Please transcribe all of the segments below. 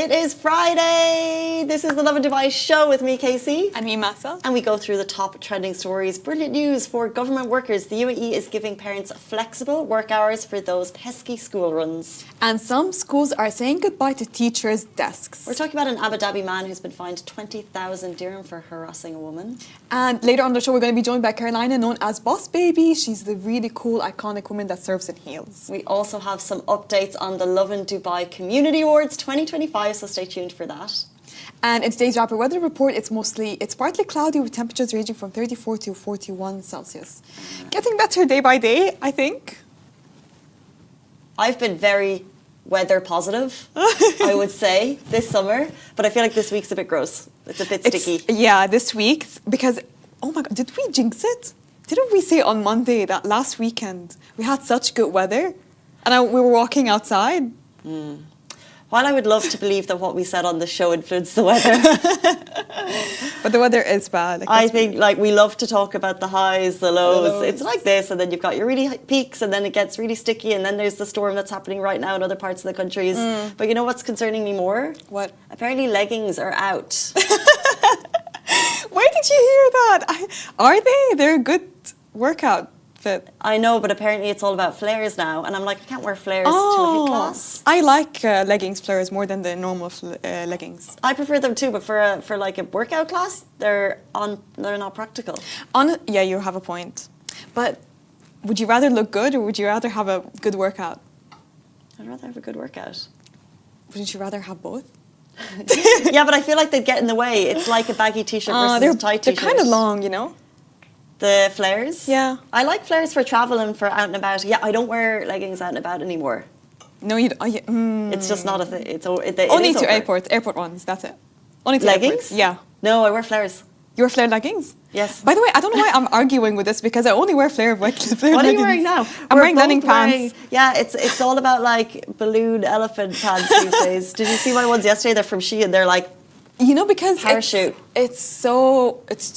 It is Friday. This is the Lovin Dubai show with me, Casey. And me, Masa. And we go through the top trending stories. Brilliant news for government workers. The UAE is giving parents flexible work hours for those pesky school runs. And some schools are saying goodbye to teachers' desks. We're talking about an Abu Dhabi man who's been fined 20,000 dirham for harassing a woman. And later on the show, we're going to be joined by Carolina, known as Boss Baby. She's the really cool, iconic woman that serves in heels. We also have some updates on the Lovin Dubai Community Awards 2025, so stay tuned for that. And in today's rapid weather report, it's partly cloudy with temperatures ranging from 34 to 41 Celsius. Getting better day by day, I think. I've been very weather positive, I would say, this summer. But I feel like this week's a bit gross. It's a bit sticky. Yeah, this week, because, oh my God, did we jinx it? Didn't we say on Monday that last weekend we had such good weather? And we were walking outside. While I would love to believe that what we said on the show influenced the weather. But the weather is bad. I think we love to talk about the highs, the lows. It's like this, and then you've got your really high peaks, and then it gets really sticky, and then there's the storm that's happening right now in other parts of the countries. But you know what's concerning me more? What? Apparently leggings are out. Where did you hear that? Are they? They're a good workout fit. I know, but apparently it's all about flares now, and I'm like, I can't wear flares to a hit class. I like leggings flares more than the normal leggings. I prefer them too, but for like a workout class, they're not practical. Yeah, you have a point. But would you rather look good or would you rather have a good workout? I'd rather have a good workout. Wouldn't you rather have both? Yeah, but I feel like they'd get in the way. It's like a baggy t-shirt versus a tight t-shirt. They're kind of long, you know? The flares? Yeah. I like flares for travel and for out and about. Yeah, I don't wear leggings out and about anymore. No, you don't. It's just not a thing. Only to airport ones, that's it. Only to leggings? Airports. Yeah. No, I wear flares. You wear flare leggings? Yes. By the way, I don't know why I'm arguing with this because I only wear flare leggings. What are you wearing now? I'm wearing running pants. Yeah, it's all about like balloon elephant pants these days. Did you see my ones yesterday? They're from Shein. They're like, you know, because parachute. It's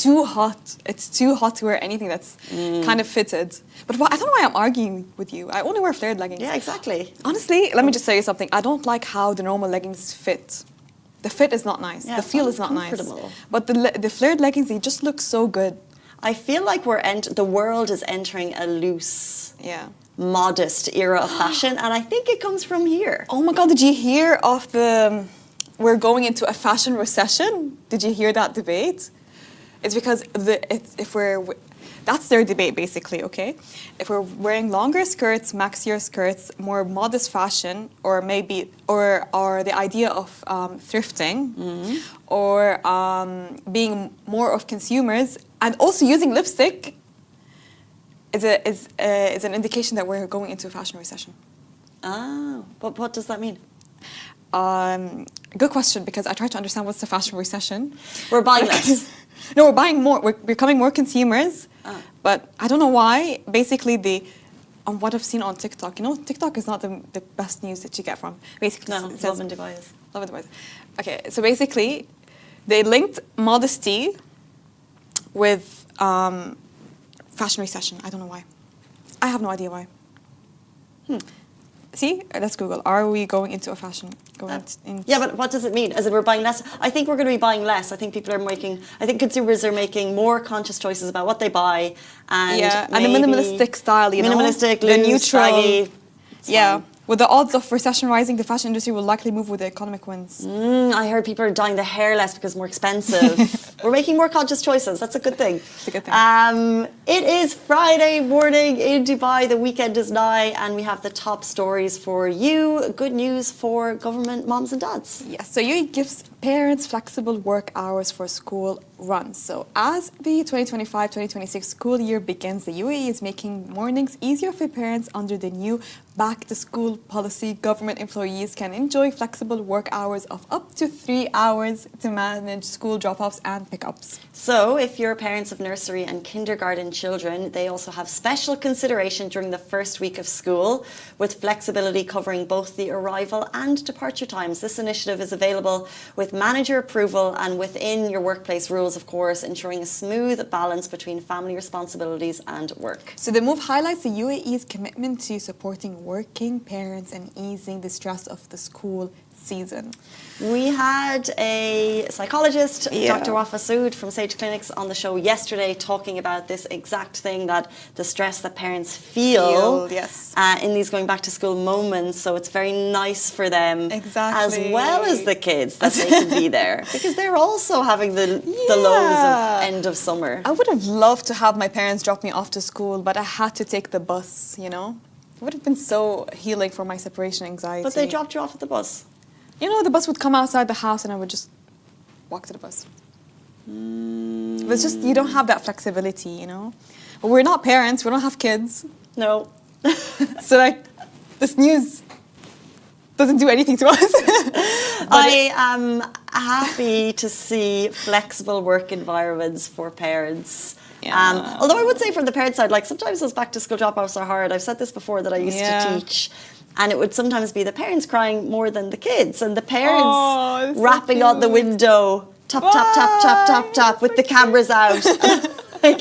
too hot. It's too hot to wear anything that's kind of fitted. But I don't know why I'm arguing with you. I only wear flared leggings. Yeah, exactly. Honestly, let me just tell you something. I don't like how the normal leggings fit. The fit is not nice. Yeah, the feel is not nice. Comfortable. But the flared leggings, they just look so good. I feel like the world is entering a loose, modest era of fashion, and I think it comes from here. Oh my God! Did you hear of we're going into a fashion recession? Did you hear that debate? It's because that's their debate basically, okay? If we're wearing longer skirts, maxier skirts, more modest fashion, or the idea of thrifting, or being more of consumers, and also using lipstick is an indication that we're going into a fashion recession. Oh, but what does that mean? Good question, because I tried to understand what's the fashion recession. We're buying less. No, we're buying more. We're becoming more consumers. But I don't know why. Basically, on what I've seen on TikTok, you know, TikTok is not the best news that you get from. Basically, no, Lovin Dubai is. Lovin Dubai. Okay, so basically, they linked modesty with fashion recession. I don't know why. I have no idea why. See, let's Google. Are we going into a fashion? Yeah, but what does it mean? As in, we're buying less? I think we're going to be buying less. I think consumers are making more conscious choices about what they buy, and and the minimalistic style, minimalistic, the loose, neutral, baggy. Yeah. With the odds of recession rising, the fashion industry will likely move with the economic winds. I heard people are dyeing their hair less because it's more expensive. We're making more conscious choices. That's a good thing. It's a good thing. It is Friday morning in Dubai. The weekend is nigh, and we have the top stories for you. Good news for government moms and dads. Yes, so UAE gives parents flexible work hours for school runs. So as the 2025-2026 school year begins, the UAE is making mornings easier for parents under the new back-to-school policy. Government employees can enjoy flexible work hours of up to 3 hours to manage school drop-offs and pickups. So if you're parents of nursery and kindergarten children, they also have special consideration during the first week of school, with flexibility covering both the arrival and departure times. This initiative is available with manager approval and within your workplace rules, of course, ensuring a smooth balance between family responsibilities and work. So the move highlights the UAE's commitment to supporting working parents and easing the stress of the school season. We had a psychologist, Yeah. Dr. Wafa Sood from Sage Clinics, on the show yesterday talking about this exact thing, that the stress that parents feel Yes. in these going back to school moments. So it's very nice for them, Exactly. as well as the kids, that they can be there, because they're also having the lows of end of summer. I would have loved to have my parents drop me off to school, but I had to take the bus, you know? It would have been so healing for my separation anxiety. But they dropped you off at the bus. You know, the bus would come outside the house and I would just walk to the bus. It's just, you don't have that flexibility, you know? But we're not parents, we don't have kids. No. So, like, this news doesn't do anything to us. I am happy to see flexible work environments for parents. Yeah. Although I would say from the parent side, like sometimes those back to school drop-offs are hard. I've said this before, that I used to teach. And it would sometimes be the parents crying more than the kids, and the parents rapping on the window, tap, tap, tap, tap, tap, tap, with the cameras out. Like,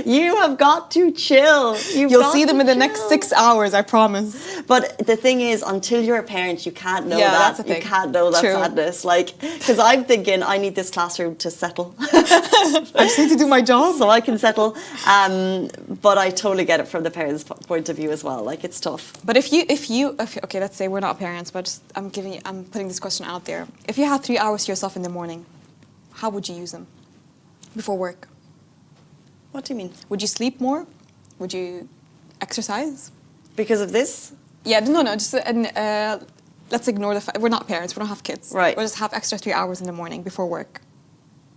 you have got to chill. You'll see them in the next 6 hours, I promise. But the thing is, until you're a parent, you can't know that's that. the thing. You can't know that True. sadness. Like, because I'm thinking, I need this classroom to settle. I just need to do my job. So I can settle. But I totally get it from the parents' point of view as well. Like, it's tough. But if okay, let's say we're not parents, but just, I'm putting this question out there. If you had 3 hours to yourself in the morning, how would you use them before work? What do you mean? Would you sleep more? Would you exercise? Because of this? Yeah, no, just let's ignore the fact we're not parents. We don't have kids. Right. We'll just have extra 3 hours in the morning before work.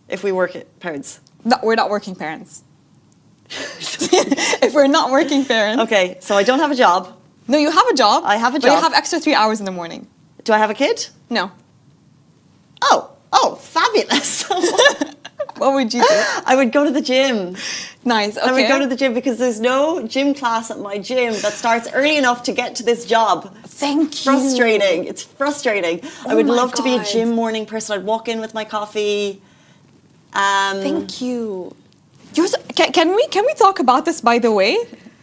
If we work at parents. No, we're not working parents. If we're not working parents. Okay, so I don't have a job. No, you have a job. I have a But job. you have extra 3 hours in the morning. Do I have a kid? No. Oh, fabulous. What would you do? I would go to the gym. Nice. Okay. I would go to the gym because there's no gym class at my gym that starts early enough to get to this job. Thank you. Frustrating. It's frustrating. I would my love to be a God. gym morning person. I'd walk in with my coffee. Thank you. Can we talk about this, by the way?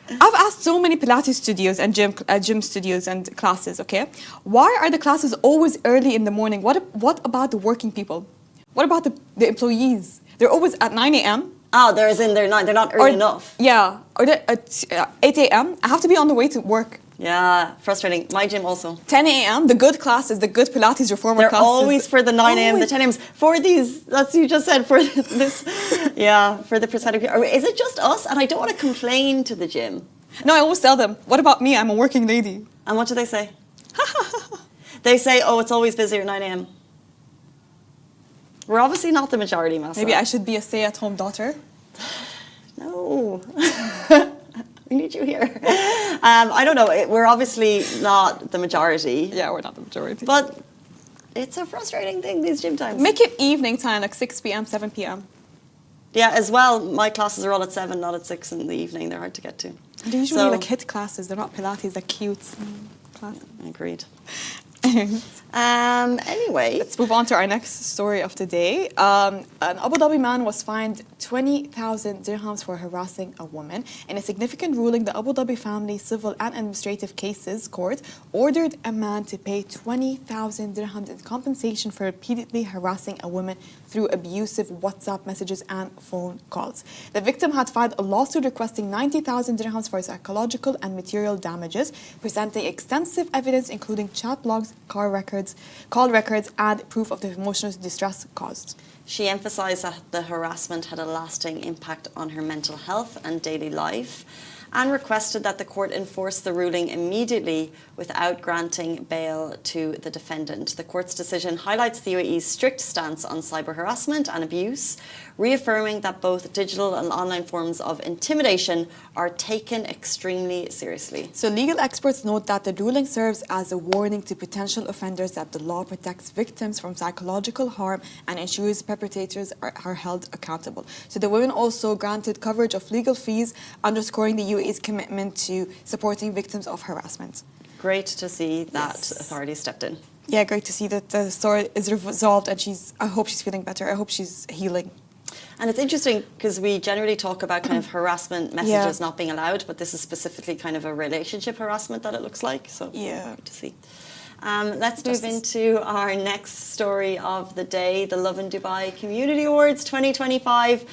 I've asked so many Pilates studios and gym studios and classes, okay? Why are the classes always early in the morning? What about the working people? What about the employees? They're always at 9 a.m. Oh, they're not early enough. Yeah, or they're at 8 a.m. I have to be on the way to work. Yeah, frustrating. My gym also. 10 a.m. The good classes, the good Pilates reformer They're classes. always for the 9 a.m., the Always. 10 a.m. For these, that's you just said, for this, yeah, for the prosthetic. Or is it just us? And I don't want to complain to the gym. No, I always tell them, what about me? I'm a working lady. And what do they say? They say, oh, it's always busy at 9 a.m. We're obviously not the majority, Massa. Maybe I should be a stay-at-home daughter. No. We need you here. I don't know. We're obviously not the majority. Yeah, we're not the majority. But it's a frustrating thing, these gym times. Make it evening time, like 6 p.m., 7 p.m. Yeah, as well, my classes are all at 7, not at 6 in the evening. They're hard to get to. They're usually So- like hit classes. They're not Pilates, they're cute classes. Agreed. Anyway. Let's move on to our next story of the day. An Abu Dhabi man was fined 20,000 dirhams for harassing a woman. In a significant ruling, the Abu Dhabi Family Civil and Administrative Cases Court ordered a man to pay 20,000 dirhams in compensation for repeatedly harassing a woman through abusive WhatsApp messages and phone calls. The victim had filed a lawsuit requesting 90,000 dirhams for psychological and material damages, presenting extensive evidence including chat logs, call records, and proof of the emotional distress caused. She emphasised that the harassment had a lasting impact on her mental health and daily life, and requested that the court enforce the ruling immediately without granting bail to the defendant. The court's decision highlights the UAE's strict stance on cyber harassment and abuse, reaffirming that both digital and online forms of intimidation are taken extremely seriously. So legal experts note that the ruling serves as a warning to potential offenders that the law protects victims from psychological harm and ensures perpetrators are held accountable. So the women also granted coverage of legal fees, underscoring the UAE's commitment to supporting victims of harassment. Great to see that Yes. authorities stepped in. Yeah, great to see that the story is resolved and I hope she's feeling better. I hope she's healing. And it's interesting because we generally talk about kind of harassment messages not being allowed, but this is specifically kind of a relationship harassment that it looks like. So Yeah. good to see. Let's move into our next story of the day, the Lovin Dubai Community Awards 2025.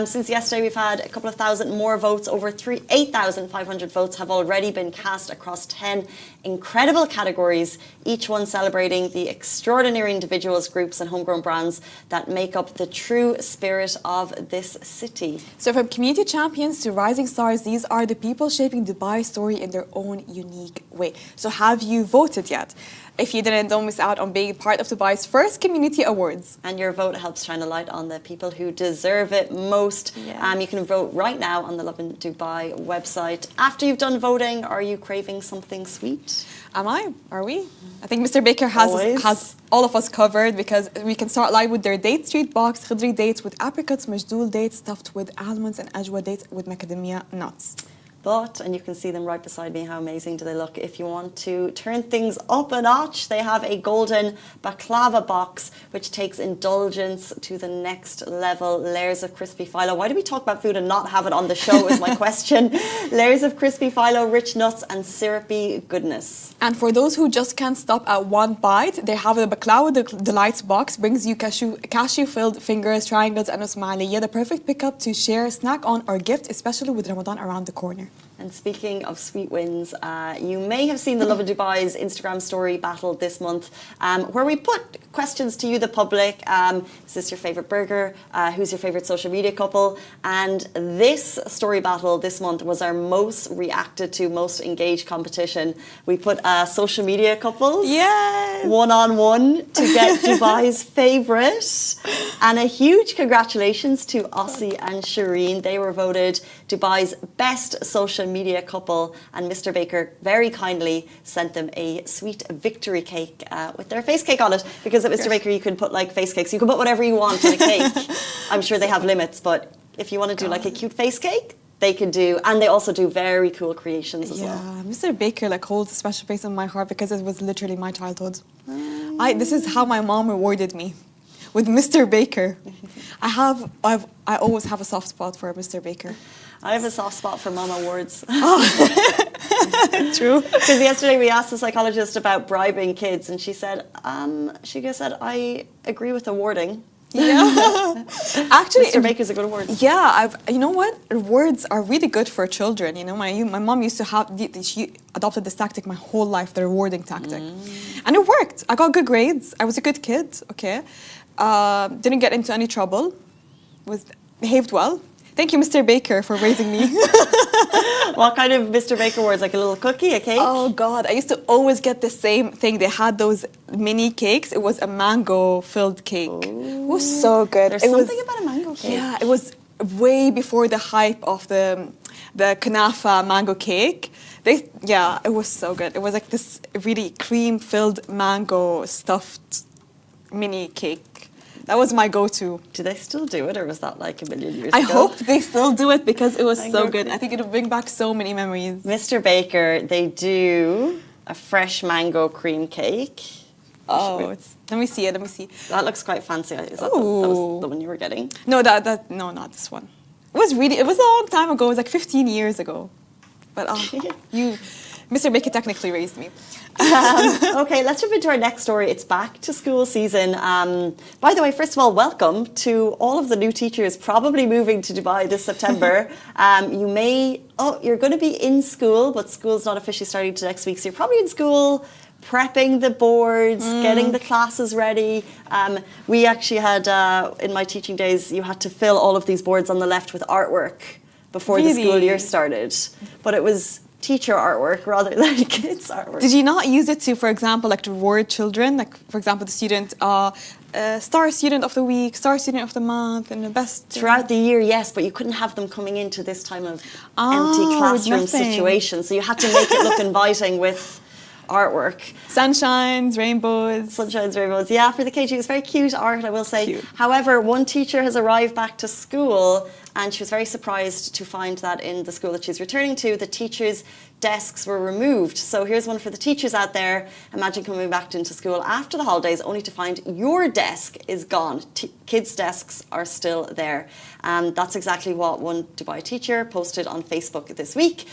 Since yesterday, we've had a couple of thousand more votes. Over 8,500 votes have already been cast across 10 incredible categories, each one celebrating the extraordinary individuals, groups and homegrown brands that make up the true spirit of this city. So from community champions to rising stars, these are the people shaping Dubai's story in their own unique way. So have you voted yet? If you didn't, don't miss out on being part of Dubai's first community awards. And your vote helps shine a light on the people who deserve it most. Yes. You can vote right now on the Lovin Dubai website. After you've done voting, are you craving something sweet? Am I? Are we? I think Mr. Baker has all of us covered, because we can start live with their date street box, khidri dates with apricots, majdoul dates stuffed with almonds, and ajwa dates with macadamia nuts. But, and you can see them right beside me, how amazing do they look. If you want to turn things up a notch, they have a golden baklava box, which takes indulgence to the next level. Layers of crispy phyllo. Why do we talk about food and not have it on the show is my question. Layers of crispy phyllo, rich nuts and syrupy goodness. And for those who just can't stop at one bite, they have the baklava delights box, brings you cashew-filled fingers, triangles and usmaliya, the perfect pickup to share, snack on or gift, especially with Ramadan around the corner. And speaking of sweet wins, you may have seen the Lovin Dubai's Instagram story battle this month, where we put questions to you, the public. Is this your favourite burger? Who's your favourite social media couple? And this story battle this month was our most reacted to, most engaged competition. We put social media couples one-on-one to get Dubai's favourite. And a huge congratulations to Ossie and Shireen. They were voted Dubai's best social media couple, and Mr. Baker very kindly sent them a sweet victory cake with their face cake on it, because at Mr. Baker you can put like face cakes, you can put whatever you want in a cake. I'm sure they have limits, but if you want to do like a cute face cake, they can do, and they also do very cool creations as well. Yeah, Mr. Baker like holds a special place in my heart, because it was literally my childhood. This is how my mom rewarded me, with Mr. Baker. I always have a soft spot for Mr. Baker. I have a soft spot for Mom Awards. True. Because yesterday we asked the psychologist about bribing kids, and she said, I agree with awarding. Yeah. Actually, Mr. Baker's a good award. Yeah, you know what? Awards are really good for children. You know, my mom used to have, she adopted this tactic my whole life, the rewarding tactic. And it worked. I got good grades. I was a good kid, okay? Didn't get into any trouble. Behaved well. Thank you, Mr. Baker, for raising me. What kind of Mr. Baker awards? Like a little cookie, a cake? Oh, God. I used to always get the same thing. They had those mini cakes. It was a mango-filled cake. Ooh. It was so good. There's something about a mango cake. Yeah, it was way before the hype of the kunafa mango cake. It was so good. It was like this really cream-filled mango-stuffed mini cake. That was my go-to. Do they still do it, or was that like a million years I ago? hope they still do it, because it was so good. I think it'll bring back so many memories. Mr. Baker, they do a fresh mango cream cake. Oh, let me see it. Let me see. That looks quite fancy. Is that was the one you were getting? No, no, not this one. It was a long time ago. It was like 15 years ago. But Mr. Baker technically raised me. Okay, let's jump into our next story. It's back to school season. By the way, first of all, welcome to all of the new teachers probably moving to Dubai this September. You're going to be in school, but school's not officially starting till next week. So you're probably in school prepping the boards, getting the classes ready. We actually had, in my teaching days, you had to fill all of these boards on the left with artwork before the school year started. But it was teacher artwork rather than kids artwork. Did you not use it to, for example, like to reward children? Like, for example, the student, star student of the week, star student of the month, and the best... Throughout the year, yes, but you couldn't have them coming into this time of empty classroom situation. So you had to make it look inviting with artwork. Sunshines, rainbows. Sunshines, rainbows. Yeah, for the KG, it was very cute art, I will say. Cute. However, one teacher has arrived back to school and she was very surprised to find that in the school that she's returning to, the teachers' desks were removed. So here's one for the teachers out there. Imagine coming back into school after the holidays only to find your desk is gone. Kids' desks are still there. That's exactly what one Dubai teacher posted on Facebook this week.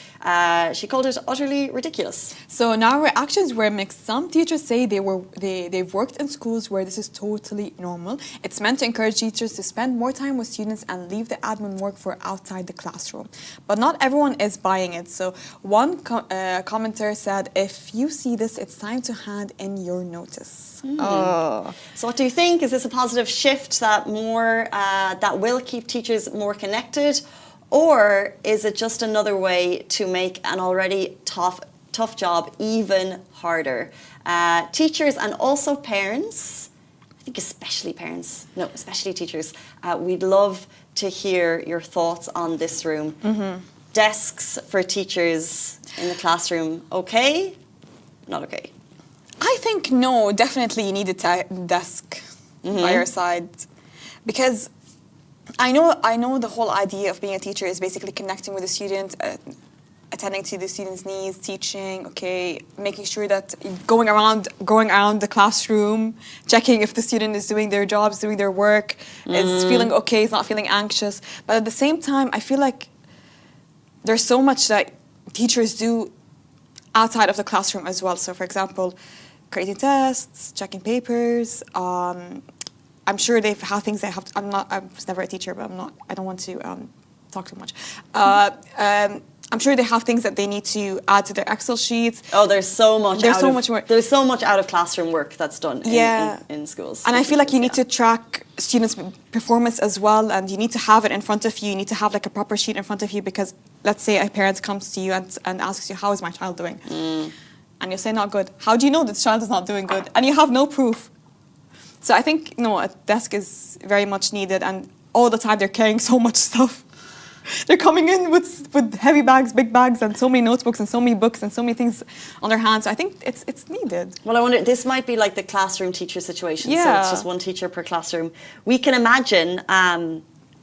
She called it utterly ridiculous. So now reactions were mixed. Some teachers say they've worked in schools where this is totally normal. It's meant to encourage teachers to spend more time with students and leave the admin work for outside the classroom. But not everyone is buying it. So one commenter said, if you see this, it's time to hand in your notice. Oh. So what do you think? Is this a positive shift that that will keep teachers more connected? Or is it just another way to make an already tough job even harder? Teachers and also parents, I think especially parents, no, especially teachers, we'd love to hear your thoughts on this room. Desks for teachers in the classroom, okay? Not okay? I think no, definitely you need a desk by your side, because I know the whole idea of being a teacher is basically connecting with the student, attending to the students' needs, teaching, okay, making sure that going around the classroom, checking if the student is doing their jobs, doing their work, is feeling okay, is not feeling anxious. But at the same time, I feel like there's so much that teachers do outside of the classroom as well. So, for example, creating tests, checking papers. I'm sure they have things they have. I was never a teacher, but I don't want to talk too much. I'm sure they have things that they need to add to their Excel sheets. Oh, there's so much. More. There's so much out of classroom work that's done in schools. And I feel like you need to track students' performance as well, and you need to have it in front of you. You need to have like a proper sheet in front of you, because let's say a parent comes to you and asks you, how is my child doing? And you say, not good. How do you know this child is not doing good? And you have no proof. So I think, a desk is very much needed, and all the time they're carrying so much stuff. They're coming in with heavy bags, big bags, and so many notebooks and so many books and so many things on their hands. So I think it's needed. Well, I wonder, this might be like the classroom teacher situation. Yeah. So it's just one teacher per classroom. We can imagine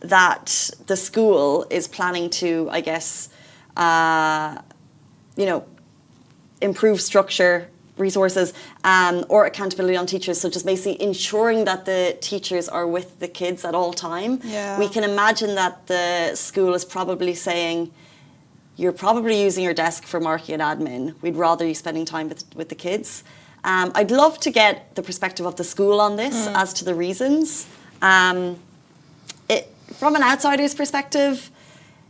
that the school is planning to, I guess, improve structure, resources, or accountability on teachers. So just basically ensuring that the teachers are with the kids at all time. Yeah. We can imagine that the school is probably saying, you're probably using your desk for marking and admin. We'd rather you spending time with the kids. I'd love to get the perspective of the school on this as to the reasons. From an outsider's perspective,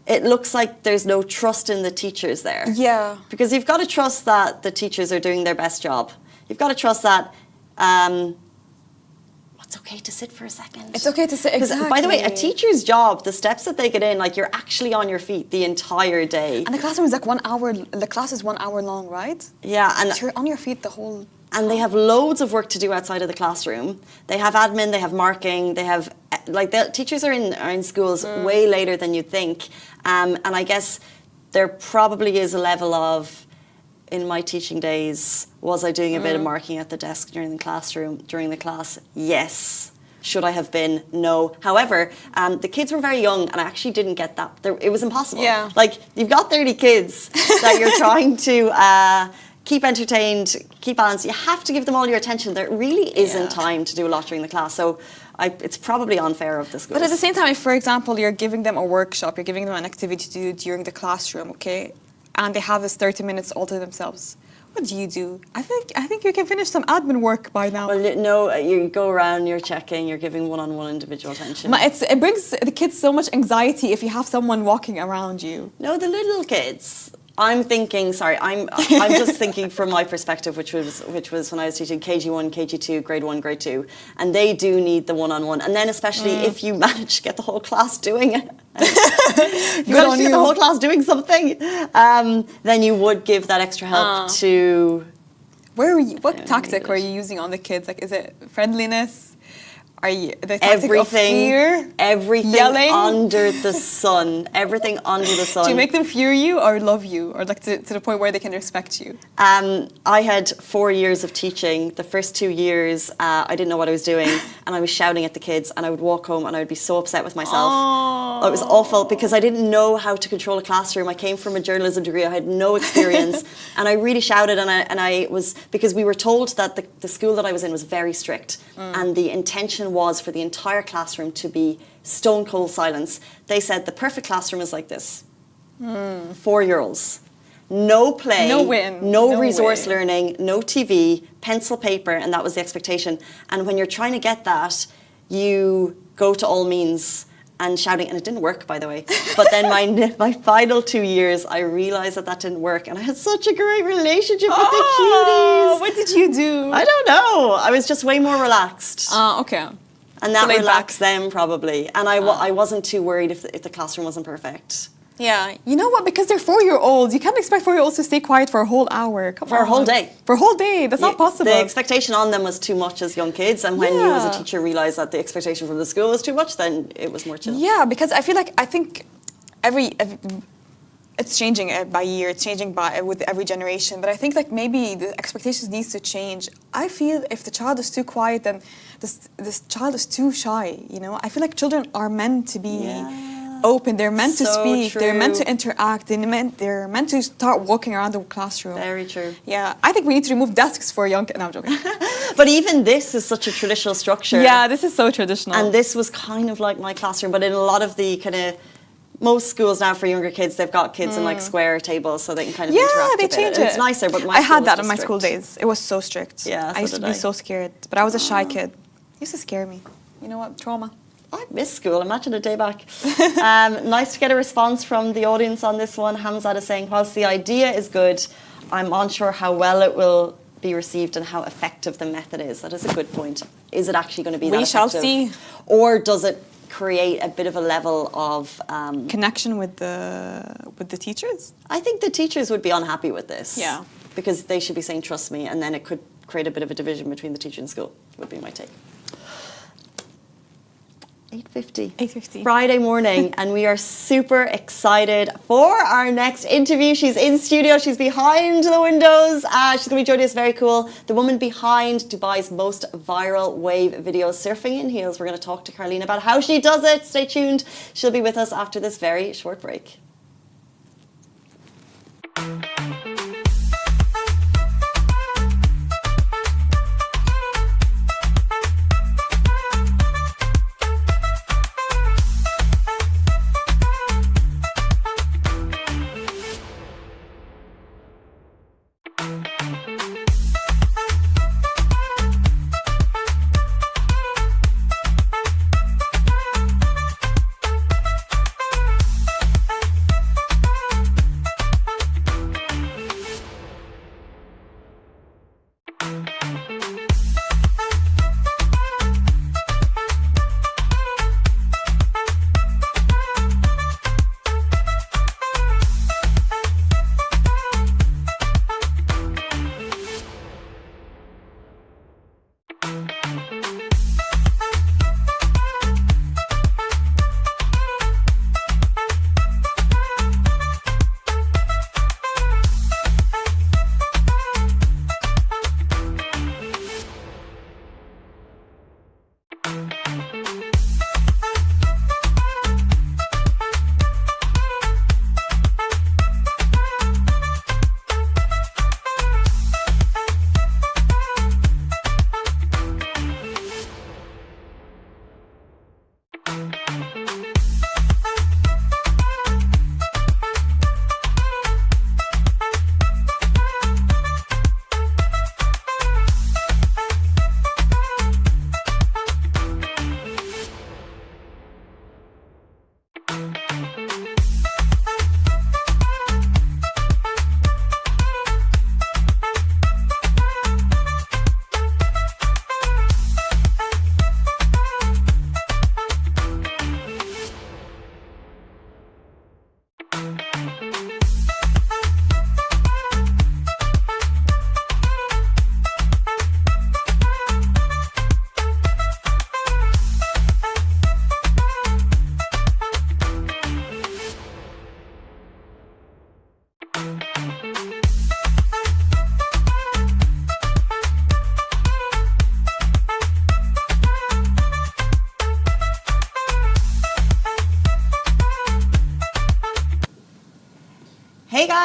it looks like there's no trust in the teachers there. Yeah. Because you've got to trust that the teachers are doing their best job. You've got to trust that it's okay to sit for a second. It's okay to sit, exactly. By the way, a teacher's job, the steps that they get in, like you're actually on your feet the entire day. And the classroom is like 1 hour, the class is 1 hour long, right? Yeah. And so you're on your feet the whole... And they have loads of work to do outside of the classroom. They have admin, they have marking, they have, the teachers are in schools way later than you'd think. And I guess there probably is a level of, in my teaching days, was I doing a bit of marking at the desk during the class? Yes. Should I have been? No. However, the kids were very young, and I actually didn't get that. It was impossible. Yeah. Like, you've got 30 kids that you're trying to keep entertained, keep balanced. You have to give them all your attention. There really isn't time to do a lot during the class. So it's probably unfair of the schools. But at the same time, if, for example, you're giving them a workshop, you're giving them an activity to do during the classroom, okay, and they have this 30 minutes all to themselves, what do? I think you can finish some admin work by now. Well, no, you go around, you're checking, you're giving one-on-one individual attention. It brings the kids so much anxiety if you have someone walking around you. No, the little kids. I'm just thinking from my perspective, which was when I was teaching KG1, KG2, grade 1, grade 2, and they do need the one-on-one. And then especially if you manage to get the whole class doing it, the whole class doing something, then you would give that extra help to. What tactic are you using on the kids? Like, is it friendliness? Are you the tactic of fear? Everything Yelling? under the sun. Everything under the sun. Do you make them fear you or love you, or like to the point where they can respect you? I had 4 years of teaching. The first 2 years, I didn't know what I was doing, and I was shouting at the kids, and I would walk home and I would be so upset with myself. Oh. It was awful because I didn't know how to control a classroom. I came from a journalism degree. I had no experience, and I really shouted. And I was, because we were told that the school that I was in was very strict, and the intention was for the entire classroom to be stone cold silence. They said the perfect classroom is like this: 4-year-olds. No play, no resource learning, no TV, pencil, paper, and that was the expectation. And when you're trying to get that, you go to all means and shouting, and it didn't work, by the way. But then my final 2 years, I realised that didn't work, and I had such a great relationship with the cuties. What did you do? I don't know. I was just way more relaxed. Okay. And that relaxed them, probably. And I wasn't too worried if the classroom wasn't perfect. Yeah, you know what? Because they're 4-year-olds, you can't expect 4-year-olds to stay quiet for a whole hour. For a whole day. For a whole day, that's not possible. The expectation on them was too much as young kids, and when you as a teacher realised that the expectation from the school was too much, then it was more chill. Yeah, because I think every it's changing by year, it's changing with every generation, but I think like maybe the expectations needs to change. I feel if the child is too quiet, then this child is too shy, you know? I feel like children are meant to be open, they're meant to speak, true. They're meant to interact, they're meant to start walking around the classroom. Very true. Yeah, I think we need to remove desks for young kids. No, I'm joking. But even this is such a traditional structure. Yeah, this is so traditional. And this was kind of like my classroom, but in a lot of the kind of, most schools now for younger kids, they've got kids in like square tables so they can kind of interact they a bit. change it. It's nicer, but I had that in my school days. It was so strict. Yeah, I used to be so scared, but I was a shy kid. It used to scare me. You know what? Trauma. I miss school. Imagine a day back. Nice to get a response from the audience on this one. Hamzat is saying, whilst the idea is good, I'm unsure how well it will be received and how effective the method is. That is a good point. Is it actually going to be that effective? We shall see. Or does it create a bit of a level of connection with the teachers? I think the teachers would be unhappy with this. Yeah. Because they should be saying, trust me, and then it could create a bit of a division between the teacher and school, would be my take. 8:50. Friday morning, and we are super excited for our next interview. She's in studio, she's behind the windows. She's going to be joining us, very cool. The woman behind Dubai's most viral wave video, Surfing in Heels. We're going to talk to Caroline about how she does it. Stay tuned. She'll be with us after this very short break.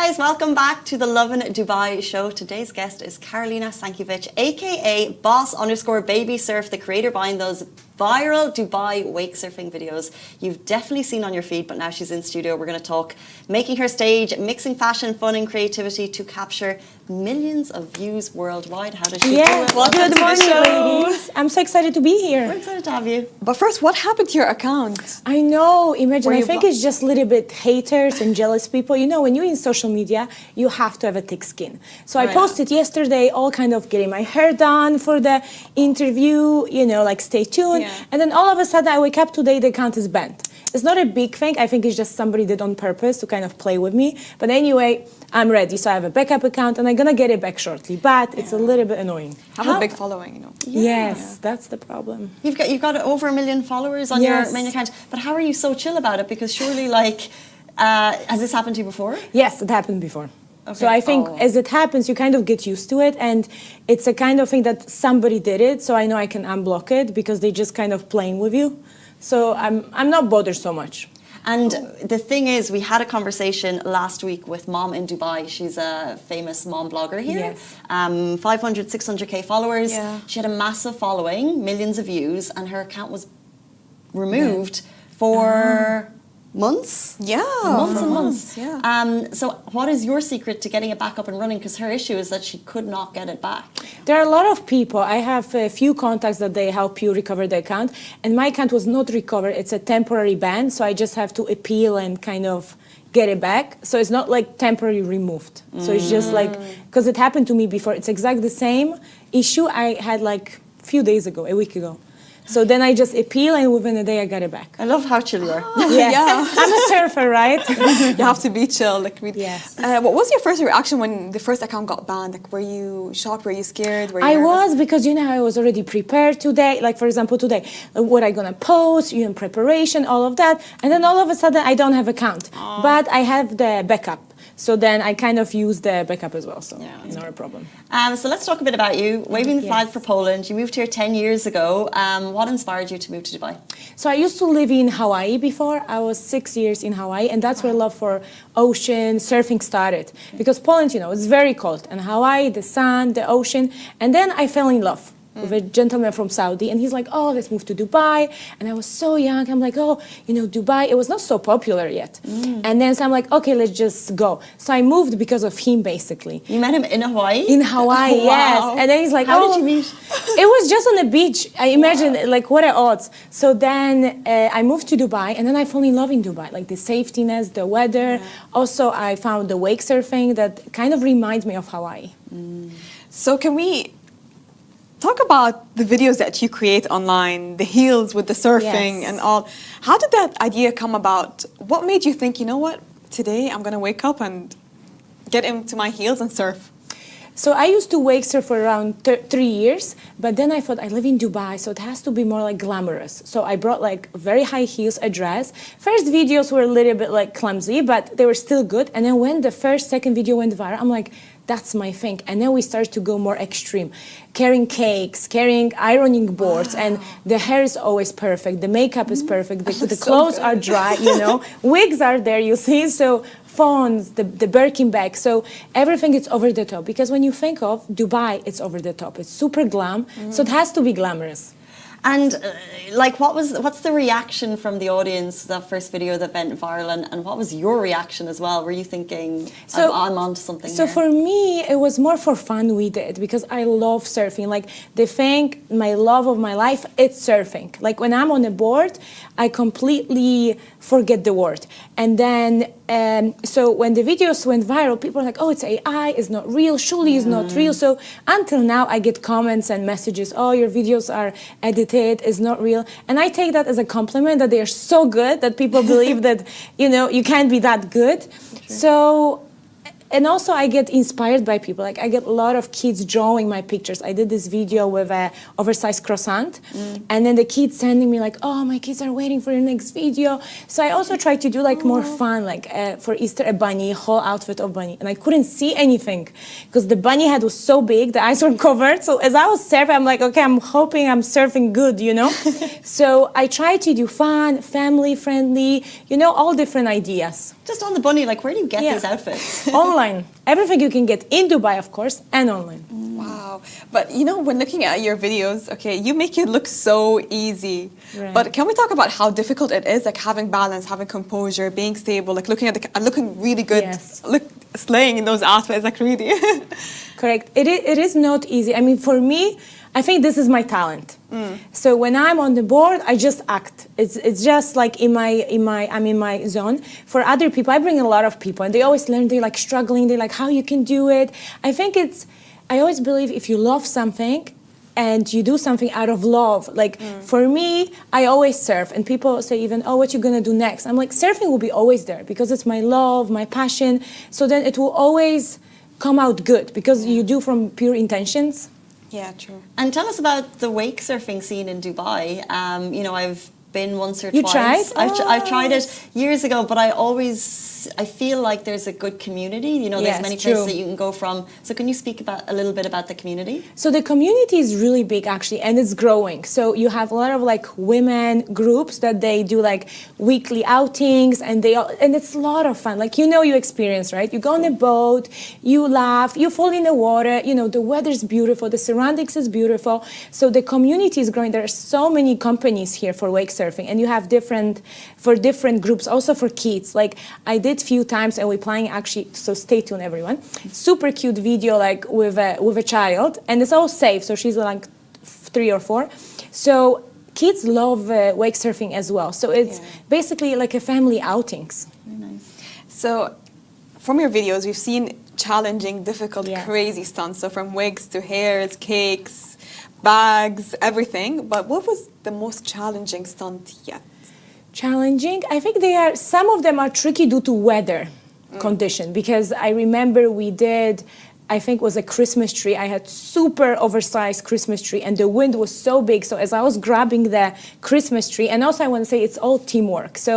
guys, welcome back to the Lovin Dubai show. Today's guest is Karolina Stankiewicz, aka Boss_Baby Surf, the creator behind those viral Dubai wake surfing videos you've definitely seen on your feed, but now she's in studio. We're going to talk making her stage, mixing fashion, fun and creativity to capture millions of views worldwide. How does she do it? Welcome to the show. Ladies. I'm so excited to be here. We're excited to have you. But first, what happened to your account? I know, imagine, I think it's just a little bit haters and jealous people. You know, when you're in social media, you have to have a thick skin. So I posted yesterday, all kind of getting my hair done for the interview, you know, like stay tuned. Yeah. And then all of a sudden I wake up today, the account is banned. It's not a big thing. I think it's just somebody did on purpose to kind of play with me. But anyway, I'm ready. So I have a backup account and I'm going to get it back shortly. But it's a little bit annoying. Have a big following, you know. Yes, that's the problem. You've got over 1 million followers on your main account. But how are you so chill about it? Because surely, like, has this happened to you before? Yes, it happened before. Okay. So I think as it happens, you kind of get used to it. And it's a kind of thing that somebody did it. So I know I can unblock it because they just kind of playing with you. So I'm not bothered so much. And the thing is, we had a conversation last week with Mom in Dubai. She's a famous mom blogger here. Yes. 500, 600K followers. Yeah. She had a massive following, millions of views, and her account was removed for months. Yeah, months and months. Yeah. So what is your secret to getting it back up and running? Because her issue is that she could not get it back. There are a lot of people. I have a few contacts that they help you recover the account. And my account was not recovered. It's a temporary ban. So I just have to appeal and kind of get it back. So it's not like temporarily removed. So it's just like, because it happened to me before. It's exactly the same issue I had like a few days ago, a week ago. So then I just appeal and within a day I got it back. I love how chill you are. Yes. I'm a surfer, right? You have to be chill. Like, yes. What was your first reaction when the first account got banned? Like, were you shocked? Were you scared? Were you I nervous? was, because you know I was already prepared today. Like for example today, what I gonna post, you know, preparation, all of that, and then all of a sudden I don't have account, but I have the backup. So then I kind of use the backup as well, so it's not a problem. So let's talk a bit about you. Waving the flag for Poland. You moved here 10 years ago. What inspired you to move to Dubai? So I used to live in Hawaii before. I was 6 years in Hawaii, and that's where love for ocean, surfing started. Because Poland, you know, it's very cold. And Hawaii, the sun, the ocean. And then I fell in love with a gentleman from Saudi, and he's like, oh, let's move to Dubai. And I was so young. I'm like, oh, you know, Dubai, it was not so popular yet. And then so I'm like, okay, let's just go. So I moved because of him, basically. You met him in Hawaii? In Hawaii, yes. And then he's like, how did you meet? It was just on the beach. I imagine, like, what are odds? So then I moved to Dubai, and then I fell in love in Dubai, like the safetiness, the weather. Also, I found the wake surfing that kind of reminds me of Hawaii. So can we talk about the videos that you create online, the heels with the surfing and all. How did that idea come about? What made you think, you know what, today I'm going to wake up and get into my heels and surf? So I used to wake surf for around 3 years, but then I thought I live in Dubai, so it has to be more like glamorous. So I brought like very high heels, a dress. First videos were a little bit like clumsy, but they were still good. And then when the second video went viral, I'm like, that's my thing. And then we started to go more extreme, carrying cakes, carrying ironing boards, and the hair is always perfect, the makeup is perfect, the clothes are dry, you know, wigs are there, you see, so phones, the Birkin bag, so everything is over the top. Because when you think of Dubai, it's over the top, it's super glam, so it has to be glamorous. And like, what's the reaction from the audience, that first video that went viral, and what was your reaction as well? Were you thinking, I'm onto something So here? for me, it was more for fun we did, because I love surfing. Like the thing, my love of my life, it's surfing. Like when I'm on a board, I completely forget the word. And then, so when the videos went viral, people are like, oh, it's AI, it's not real, surely it's not real. So until now, I get comments and messages, oh, your videos are edited, it's not real. And I take that as a compliment, that they are so good that people believe that, you know, you can't be that good. So, and also I get inspired by people. Like I get a lot of kids drawing my pictures. I did this video with an oversized croissant, and then the kids sending me like, oh, my kids are waiting for your next video. So I also try to do like more fun, like for Easter, a bunny, whole outfit of bunny. And I couldn't see anything because the bunny head was so big, the eyes were covered. So as I was surfing, I'm like, okay, I'm hoping I'm surfing good, you know? So I try to do fun, family friendly, you know, all different ideas. Just on the bunny, like, where do you get these outfits? Online. online. Everything you can get in Dubai, of course, and online. Wow. But you know, when looking at your videos, okay, you make it look so easy. Right. But can we talk about how difficult it is, like having balance, having composure, being stable, like looking at looking really good, Yes. look slaying in those outfits, like really. Correct. It is not easy. I mean, for me, I think this is my talent. So when I'm on the board, I just act. It's just like I'm in my zone. For other people, I bring a lot of people, and they always learn. They're like struggling. They're like, how you can do it. I think I always believe if you love something, and you do something out of love. Like for me, I always surf, and people say even, oh, what you gonna do next? I'm like, surfing will be always there because it's my love, my passion. So then it will always come out good because you do from pure intentions. Yeah, true. And tell us about the wake surfing scene in Dubai. You know, I've been once or You twice. tried? I've tried it years ago, but I feel like there's a good community. You know, there's Yes, many true. places that you can go from. So can you speak a little bit about the community? So the community is really big actually, and it's growing. So you have a lot of like women groups that they do like weekly outings, and it's a lot of fun. Like you experience, right? You go on a boat, you laugh, you fall in the water. You know, the weather's beautiful, the surroundings is beautiful. So the community is growing. There are so many companies here for wake surfing, and you have different groups, also for kids. Like I did few times, and we're planning actually. So stay tuned, everyone. Super cute video, like with a child, and it's all safe. So she's like 3 or 4. So kids love wake surfing as well. So it's basically like a family outings. Very nice. So from your videos, we've seen challenging, difficult, Yeah. crazy stunts. So from wigs to hairs, cakes, bags, everything. But what was the most challenging stunt yet? Challenging. I think some of them are tricky due to weather condition, because I remember we did, I think it was a Christmas tree. I had super oversized Christmas tree, and the wind was so big. So as I was grabbing the Christmas tree, and also I want to say it's all teamwork. So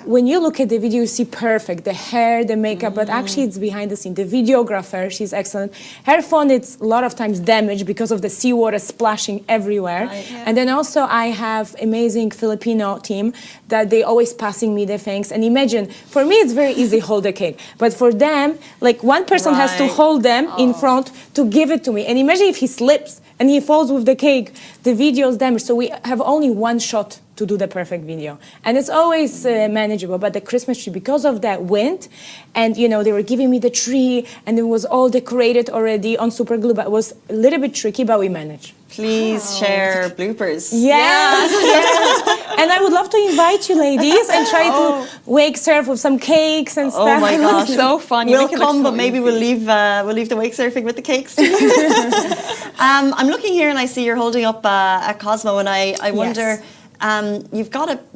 when you look at the video, you see perfect, the hair, the makeup, but actually it's behind the scene. The videographer, she's excellent. Her phone, it's a lot of times damaged because of the seawater splashing everywhere. Right. Yeah. And then also I have amazing Filipino team that they always passing me the things. And imagine, for me it's very easy hold the cake, but for them, like one person has to Right. hold them in front to give it to me. And imagine if he slips and he falls with the cake, the video is damaged. So we have only one shot to do the perfect video. And it's always manageable. But the Christmas tree, because of that wind, and they were giving me the tree, and it was all decorated already on super glue, but it was a little bit tricky, but we managed. Please share bloopers. Yes, yes. And I would love to invite you ladies and try to wake surf with some cakes and stuff. Oh my gosh, so fun. You We'll make it look come, so but maybe easy. we'll leave the wake surfing with the cakes. I'm looking here and I see you're holding up a Cosmo, and I wonder.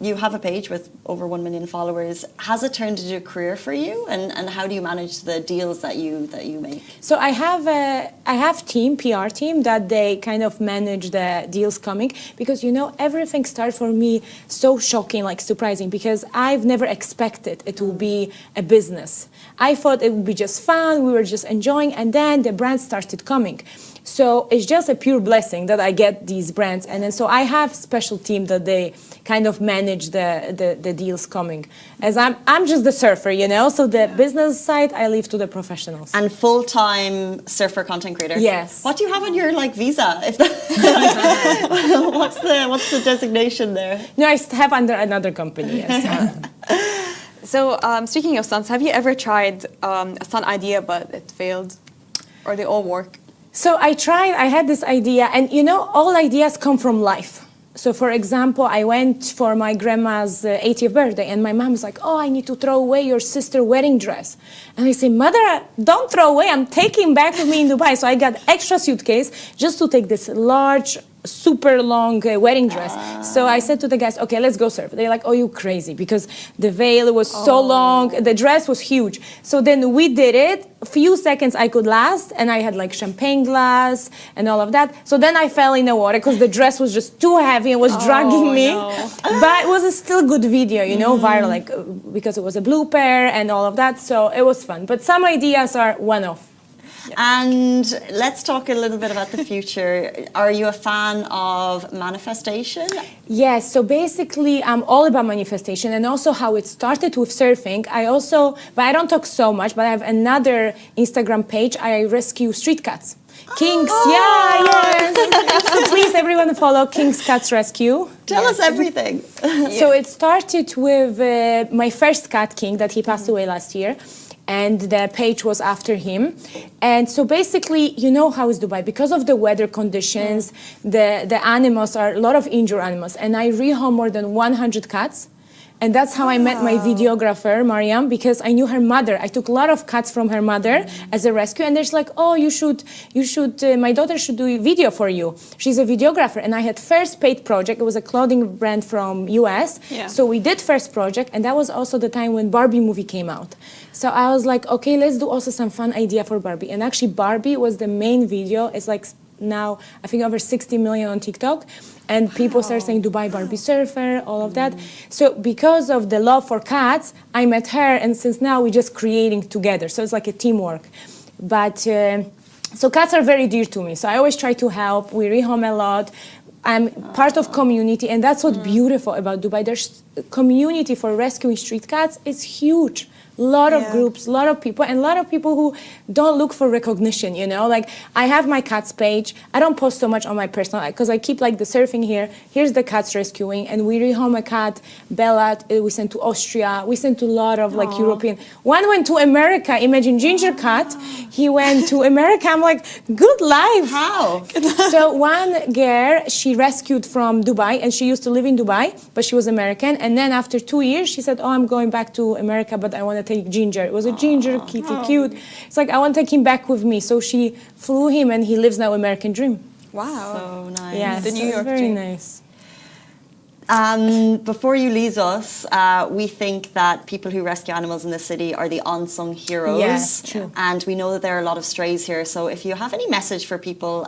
You have a page with over 1 million followers. Has it turned into a career for you? And how do you manage the deals that you make? So I have PR team that they kind of manage the deals coming, because everything started for me so shocking, like surprising, because I've never expected it to be a business. I thought it would be just fun, we were just enjoying, and then the brands started coming. So it's just a pure blessing that I get these brands. And then so I have special team that they kind of manage the deals coming. As I'm just the surfer, so the business side I leave to the professionals. And full-time surfer content creator. Yes. What do you have on your visa? If what's the designation there? No, I have under another company, yes. So speaking of stunts, have you ever tried a stunt idea but it failed? Or they all work? So I had this idea, and all ideas come from life. So for example, I went for my grandma's 80th birthday, and my mom was like, oh, I need to throw away your sister's wedding dress. And I say, Mother, don't throw away, I'm taking back with me in Dubai. So I got extra suitcase just to take this large, super long wedding dress. So I said to the guys, okay, let's go surf. They're like, oh, you crazy, because the veil was so long, the dress was huge. So then we did it. A few seconds I could last, and I had like champagne glass and all of that. So then I fell in the water because the dress was just too heavy and was dragging me. No. But it was a still good video, viral, because it was a blooper and all of that. So it was fun. But some ideas are one-off. And let's talk a little bit about the future. Are you a fan of manifestation? Yes, so basically I'm all about manifestation and also how it started with surfing. But I don't talk so much, but I have another Instagram page. I rescue street cats. Kings, so please everyone follow King's Cats Rescue. Tell us everything. So it started with my first cat, King, that he passed away last year. And the page was after him. And so basically, you know how is Dubai. Because of the weather conditions, the animals are a lot of injured animals. And I rehome more than 100 cats. And that's how I met my videographer, Mariam, because I knew her mother. I took a lot of cats from her mother as a rescue. And there's like, oh, my daughter should do a video for you. She's a videographer. And I had first paid project. It was a clothing brand from US. Yeah. So we did first project. And that was also the time when Barbie movie came out. So I was like, okay, let's do also some fun idea for Barbie. And actually Barbie was the main video. It's like now, I think over 60 million on TikTok. And people start saying Dubai Barbie surfer, all of that. So because of the love for cats, I met her, and since now we're just creating together. So it's like a teamwork. But so cats are very dear to me. So I always try to help. We rehome a lot. I'm part of community, and that's what's beautiful about Dubai. There's a community for rescuing street cats. It's huge. Lot of groups, a lot of people, and a lot of people who don't look for recognition, you know? Like, I have my cats page. I don't post so much on my personal, because I keep, like, the surfing here. Here's the cats rescuing, and we rehome a cat, Bella, we sent to Austria. We sent to a lot of, like, European. One went to America. Imagine Ginger Cat. He went to America. I'm like, good life. How? So one girl, she rescued from Dubai, and she used to live in Dubai, but she was American. And then after 2 years, she said, oh, I'm going back to America, but I want to take Ginger. It was a ginger kitty, cute. It's like, I want to take him back with me. So she flew him, and he lives now American dream. Wow. So nice. Yeah, The New York very dream. nice. Before you leave us, we think that people who rescue animals in the city are the unsung heroes. Yes, true. And we know that there are a lot of strays here. So if you have any message for people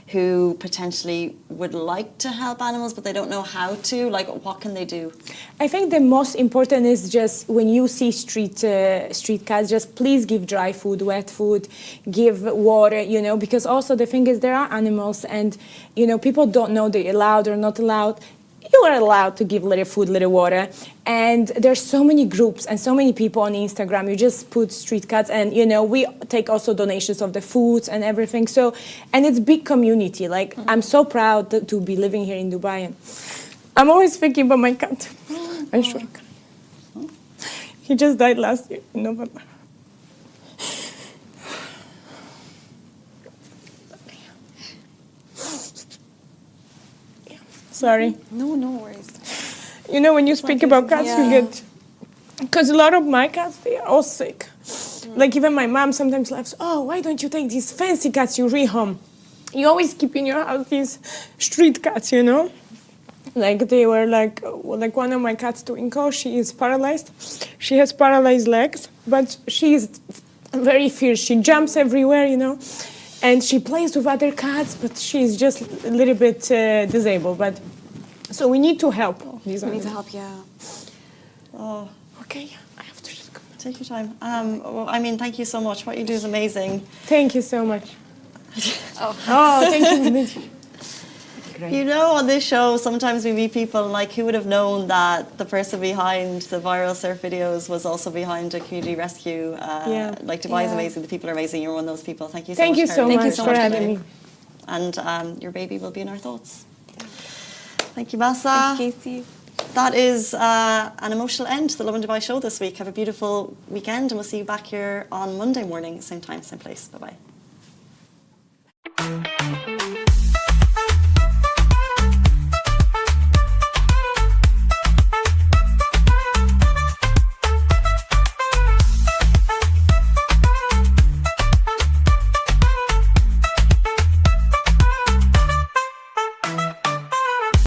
who potentially would like to help animals, but they don't know how to, like, what can they do? I think the most important is just when you see street cats, just please give dry food, wet food, give water, you know, because also the thing is there are animals and, you know, people don't know they're allowed or not allowed. You are allowed to give little food, little water. And there's so many groups and so many people on Instagram. You just put street cats and, you know, we take also donations of the foods and everything. So, and it's big community. Like, I'm so proud to be living here in Dubai. And I'm always thinking about my cat. I shrunk. He just died last year in November. Sorry. No worries. You know, when you speak about cats, you get... Because a lot of my cats, they are all sick. Like, even my mom sometimes laughs, oh, why don't you take these fancy cats you rehome? You always keep in your house these street cats, you know? Like, they were like one of my cats, Twinkle, she is paralyzed. She has paralyzed legs, but she is very fierce. She jumps everywhere, you know? And she plays with other cats, but she's just a little bit disabled. But so we need to help these We need animals. to help, yeah. Oh, Okay, I have to just go. take your time. Well, I mean, thank you so much. What you do is amazing. Thank you so much. Oh, thank you. You know, on this show, sometimes we meet people like, who would have known that the person behind the viral surf videos was also behind a community rescue? Like, Dubai is amazing. The people are amazing. You're one of those people. Thank you so Thank much. you so Caroline. much for having me. And your baby will be in our thoughts. Thank you, Masa. Thank you, Casey. That is an emotional end to the Lovin Dubai show this week. Have a beautiful weekend, and we'll see you back here on Monday morning, same time, same place. Bye-bye.